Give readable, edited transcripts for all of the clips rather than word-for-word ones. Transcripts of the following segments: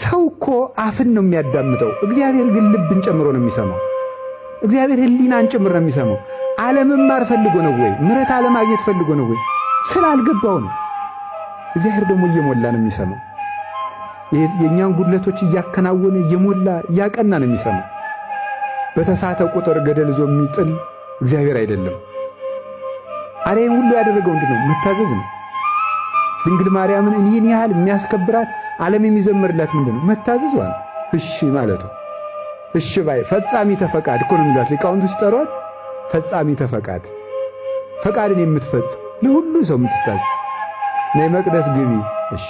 ሰው እኮ አፍን ነው የሚያዳምጠው። እግዚአብሔር ግን ልብን ጨምሮ ነው የሚሰማው። እግዚአብሔር ሕሊናን ጨምሮ ነው የሚሰማው። አለመማር ፈልጎ ነው ወይ? ምሕረት አለማግኘት ፈልጎ ነው ወይ? ስላልገባው ነው። እግዚአብሔር ደግሞ እየሞላ ነው የሚሰማው። የእኛን ጉድለቶች እያከናወነ እየሞላ እያቀና ነው የሚሰማው። በተሳተ ቁጥር ገደል ዞ የሚጥል እግዚአብሔር አይደለም። አሬን ሁሉ ያደረገው ምንድን ነው? መታዘዝ ነው። ድንግል ማርያምን ይህን ያህል የሚያስከብራት ዓለም የሚዘምርላት ምንድን ነው? መታዘዟ ነው። እሺ ማለቱ። እሺ ባይ ፈጻሚ ተፈቃድ እኮ ነው የሚሏት ሊቃውንቱ ሲጠሯት። ፈጻሚ ተፈቃድ፣ ፈቃድን የምትፈጽም ለሁሉ ሰው የምትታዘዝ። ነይ መቅደስ ግቢ፣ እሺ።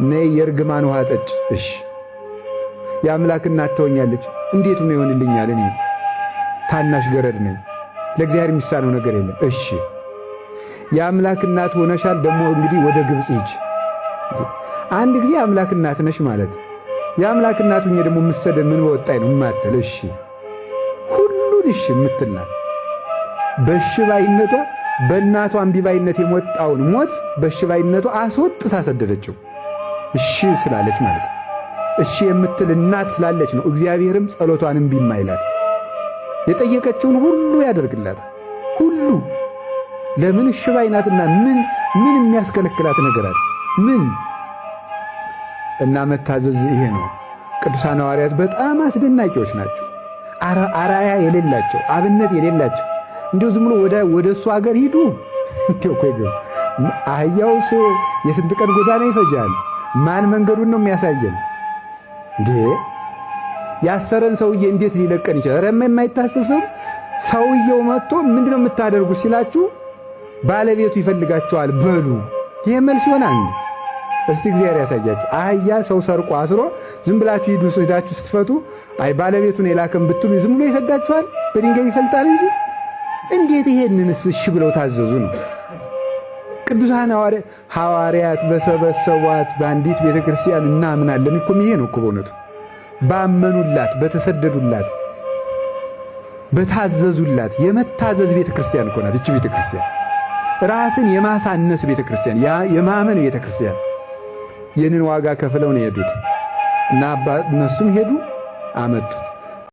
ነይ የእርግማን ውሃ ጠጭ፣ እሺ። የአምላክ እናት ትሆኛለች፣ እንዴት ነው ይሆንልኛል? እኔ ታናሽ ገረድ ነኝ፣ ለእግዚአብሔር የሚሳነው ነገር የለም፣ እሺ። የአምላክ እናት ሆነሻል፣ ደግሞ እንግዲህ ወደ ግብፅ ሂጅ። አንድ ጊዜ የአምላክ እናት ነሽ ማለት የአምላክ እናት ሆኜ ደግሞ የምትሰደድ ምን በወጣኝ ነው የማትል፣ እሺ። ሁሉን እሺ የምትናት በሽባይነቷ በእናቷ እምቢባይነት የሞጣውን ሞት በሽባይነቷ አስወጥታ ሰደደችው። እሺ ስላለች ማለት እሺ የምትል እናት ስላለች ነው እግዚአብሔርም ጸሎቷን እምቢ የማይላት። የጠየቀችውን ሁሉ ያደርግላት ሁሉ። ለምን? እሺ ባይ ናትና። ምን የሚያስከለክላት ነገር አለ? ምን? እና መታዘዝ ይሄ ነው። ቅዱሳን ሐዋርያት በጣም አስደናቂዎች ናቸው። አራያ የሌላቸው አብነት የሌላቸው እንዲሁ ዝም ብሎ ወደ እሱ ሀገር ሂዱ እንዲሁ እኮ ይገርም። አህያውስ የስንት ቀን ጎዳና ይፈጃል? ማን መንገዱን ነው የሚያሳየን? እንዴ ያሰረን ሰውዬ እንዴት ሊለቀን ይችላል? ረማ የማይታሰብ ሰው ሰውየው መጥቶ ምንድነው የምታደርጉት ሲላችሁ ባለቤቱ ይፈልጋቸዋል በሉ። ይሄ መልስ ይሆናል? እስቲ እግዚአብሔር ያሳያችሁ። አህያ ሰው ሰርቆ አስሮ ዝም ብላችሁ ሂዳችሁ ስትፈቱ አይ ባለቤቱን የላከም ብትሉ ዝም ብሎ ይሰዳችኋል? በድንጋይ ይፈልጣል እንጂ። እንዴት ይሄንንስ እሺ ብለው ታዘዙ ነው። ቅዱሳን ሐዋርያት በሰበሰቧት በአንዲት ቤተክርስቲያን እናምናለን እኮ ይሄ ነው እኮ በእውነቱ። ባመኑላት፣ በተሰደዱላት፣ በታዘዙላት የመታዘዝ ቤተክርስቲያን እኮ ናት እቺ ቤተክርስቲያን። ራስን የማሳነስ ቤተክርስቲያን፣ የማመን ቤተክርስቲያን። ይህንን ዋጋ ከፍለው ነው የሄዱት እና እነሱም ሄዱ አመጡት።